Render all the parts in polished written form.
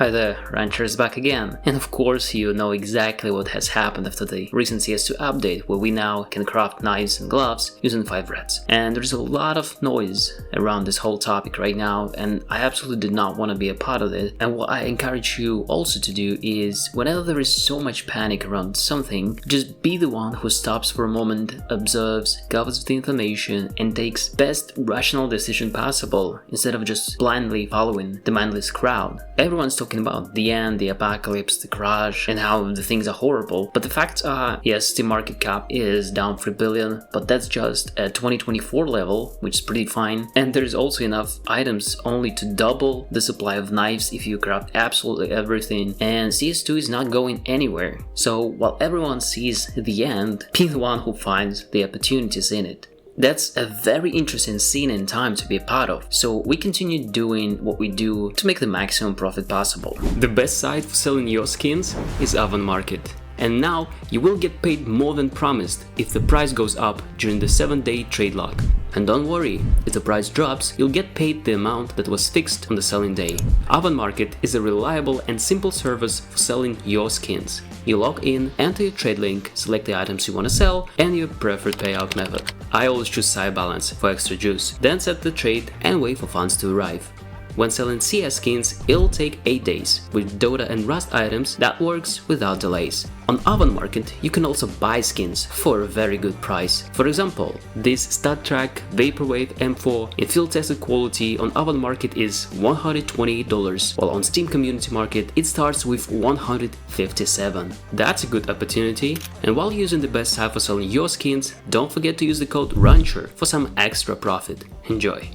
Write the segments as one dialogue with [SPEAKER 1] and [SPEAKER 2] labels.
[SPEAKER 1] Hi there, Rancher is back again. And of course you know exactly what has happened after the recent CS2 update, where we now can craft knives and gloves using 5 reds. And there's a lot of noise around this whole topic right now, and I absolutely did not want to be a part of it. And what I encourage you also to do is, whenever there is so much panic around something, just be the one who stops for a moment, observes, gathers the information, and takes best rational decision possible, instead of just blindly following the mindless crowd. Everyone's talking about the end, the apocalypse, the crash, and how the things are horrible, but the facts are, yes, the market cap is down 3 billion, but that's just at 2024 level, which is pretty fine, and there's also enough items only to double the supply of knives if you craft absolutely everything, and CS2 is not going anywhere. So while everyone sees the end, be the one who finds the opportunities in it. That's a very interesting scene and time to be a part of, so we continue doing what we do to make the maximum profit possible.
[SPEAKER 2] The best site for selling your skins is Avon Market. And now you will get paid more than promised if the price goes up during the 7-day trade lock. And don't worry, if the price drops, you'll get paid the amount that was fixed on the selling day. Avon Market is a reliable and simple service for selling your skins. You log in, enter your trade link, select the items you want to sell, and your preferred payout method. I always choose side balance for extra juice, then set the trade and wait for funds to arrive. When selling CS skins, it'll take 8 days. With Dota and Rust items, that works without delays. On Avon Market, you can also buy skins for a very good price. For example, this StatTrak Vaporwave M4 in field tested quality on Avon Market is $128, while on Steam Community Market it starts with $157. That's a good opportunity, and while using the best site for selling your skins, don't forget to use the code RANCHER for some extra profit. Enjoy!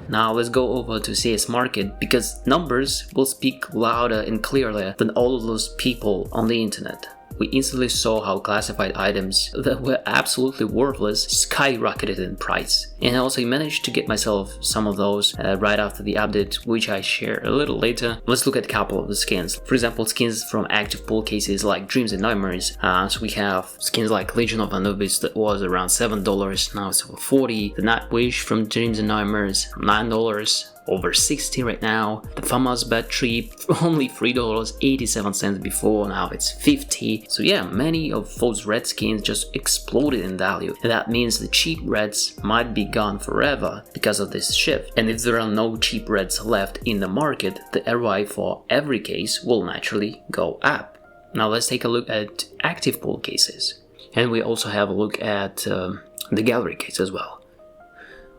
[SPEAKER 1] Now let's go over to CS Market, because numbers will speak louder and clearer than all of those people on the internet. We instantly saw how classified items that were absolutely worthless skyrocketed in price. And I also managed to get myself some of those right after the update, which I share a little later. Let's look at a couple of the skins. For example, skins from active pull cases like Dreams and Nightmares. So we have skins like Legion of Anubis that was around $7, now it's over $40. The Nightwish from Dreams and Nightmares, $9. Over 60 right now. The Famas Bad Trip, only $3.87 before, now it's 50. So yeah, many of those red skins just exploded in value, and that means the cheap reds might be gone forever because of this shift. And if there are no cheap reds left in the market, the ROI for every case will naturally go up. Now let's take a look at active pull cases, and we also have a look at the gallery case as well.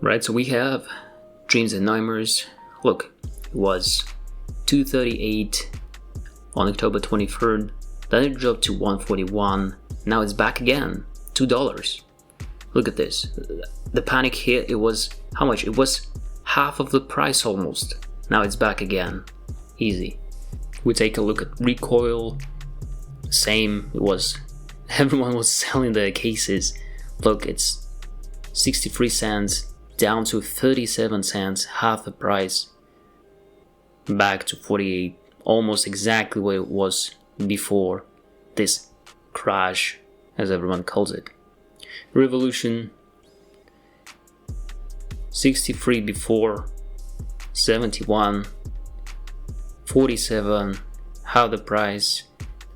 [SPEAKER 1] Right, so we have Dreams and Nightmares. Look, it was $238 on October 23rd, then it dropped to $141, now it's back again, $2. Look at this, the panic here, it was, how much? It was half of the price almost, now it's back again, easy. We take a look at Recoil, same, it was, everyone was selling their cases. Look, it's 63 cents, down to 37 cents, half the price, back to 48, almost exactly where it was before this crash, as everyone calls it. Revolution, 63 before, 71, 47, half the price.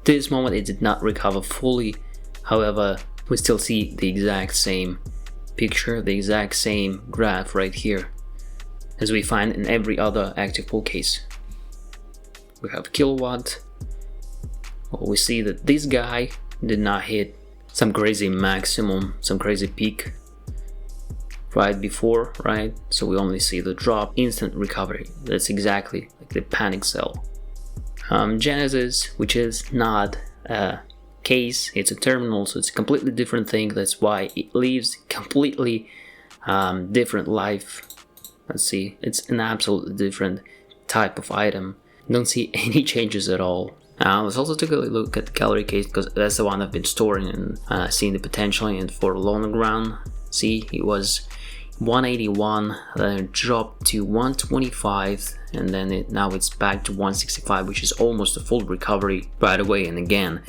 [SPEAKER 1] This moment it did not recover fully, however, we still see the exact same picture, the exact same graph right here, as we find in every other active pull case. We have Kilowatt. Well, we see that this guy did not hit some crazy maximum, some crazy peak right before, right? So we only see the drop, instant recovery. That's exactly like the panic sell. Genesis, which is not a case, it's a terminal, so it's a completely different thing. That's why it lives completely different life. Let's see, it's an absolutely different type of item. Don't see any changes at all. Let's also take a look at the gallery case, because that's the one I've been storing and seeing the potential in for long run. See, it was 181, then it dropped to 125, and then now it's back to 165, which is almost a full recovery right away. And again,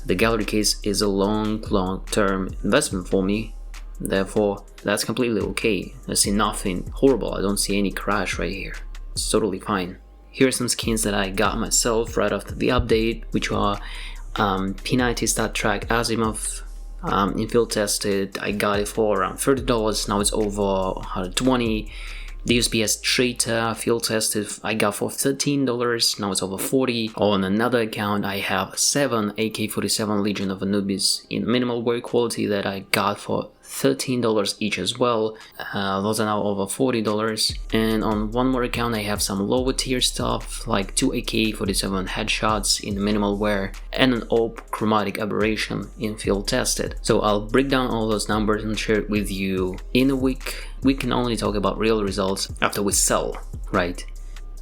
[SPEAKER 1] the gallery case is a long-term investment for me, therefore that's completely okay. I see nothing horrible, I don't see any crash right here, it's totally fine. Here are some skins that I got myself right after the update, which are P90 Stat Track Asimov. In field tested, I got it for around $30, now it's over $120. The USPS Traitor field tested, I got for $13, now it's over $40. On another account, I have 7 AK-47 Legion of Anubis in minimal wear quality that I got for $13 each as well. Those are now over $40. And on one more account, I have some lower tier stuff like 2 AK-47 headshots in minimal wear and an AWP chromatic aberration in field tested. So I'll break down all those numbers and share it with you in a week. We can only talk about real results after we sell, right?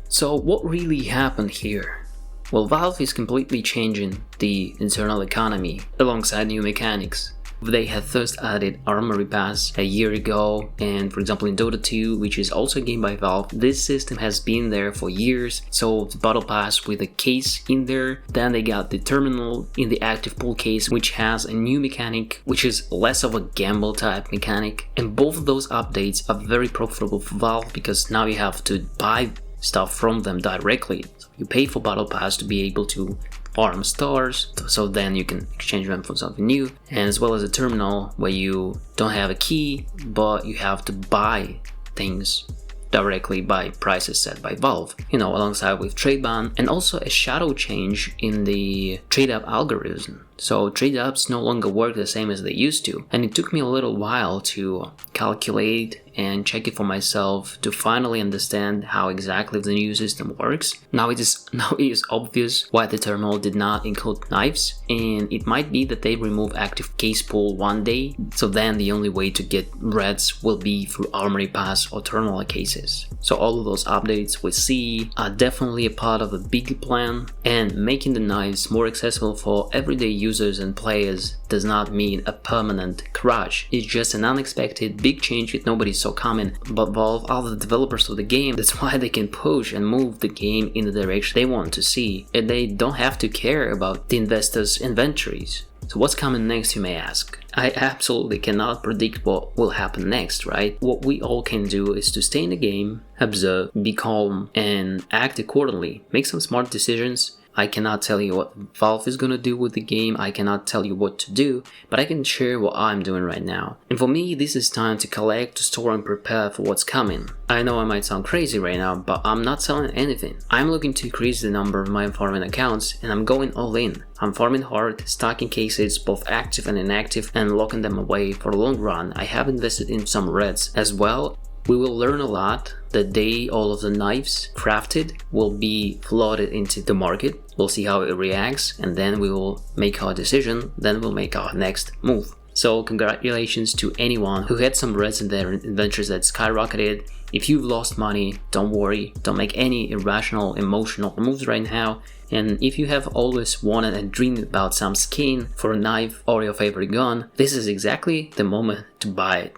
[SPEAKER 1] So what really happened here? Well, Valve is completely changing the internal economy alongside new mechanics. They had first added Armory Pass a year ago, and for example in Dota 2, which is also a game by Valve, this system has been there for years. So the Battle Pass with a case in there, then they got the terminal in the active pool case, which has a new mechanic, which is less of a gamble type mechanic. And both of those updates are very profitable for Valve because now you have to buy stuff from them directly. So you pay for Battle Pass to be able to farm stars, so then you can exchange them for something new, and as well as a terminal where you don't have a key but you have to buy things directly by prices set by Valve, alongside with trade ban, and also a shadow change in the trade up algorithm. So trade ups no longer work the same as they used to, and it took me a little while to calculate and check it for myself to finally understand how exactly the new system works. Now it is obvious why the terminal did not include knives, and it might be that they remove active case pool one day, so then the only way to get reds will be through Armory Pass or terminal cases. So all of those updates we see are definitely a part of a bigger plan, and making the knives more accessible for everyday users and players does not mean a permanent crash. It's just an unexpected big change that nobody saw coming, but Valve are the developers of the game. That's why they can push and move the game in the direction they want to see, and they don't have to care about the investors' inventories. So what's coming next, you may ask? I absolutely cannot predict what will happen next, right? What we all can do is to stay in the game, observe, be calm, and act accordingly. Make some smart decisions. I cannot tell you what Valve is gonna do with the game, I cannot tell you what to do, but I can share what I'm doing right now. And for me, this is time to collect, to store and prepare for what's coming. I know I might sound crazy right now, but I'm not selling anything. I'm looking to increase the number of my farming accounts, and I'm going all in. I'm farming hard, stacking cases, both active and inactive, and locking them away for the long run. I have invested in some reds as well. We will learn a lot the day all of the knives crafted will be flooded into the market. We'll see how it reacts, and then we will make our decision, then we'll make our next move. So congratulations to anyone who had some reds in their inventories that skyrocketed. If you've lost money, don't worry, don't make any irrational emotional moves right now. And if you have always wanted and dreamed about some skin for a knife or your favorite gun, this is exactly the moment to buy it.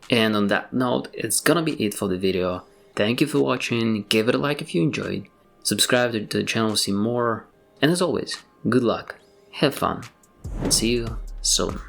[SPEAKER 1] And on that note, it's gonna be it for the video. Thank you for watching, give it a like if you enjoyed, subscribe to the channel to see more, and as always, good luck, have fun, and see you soon.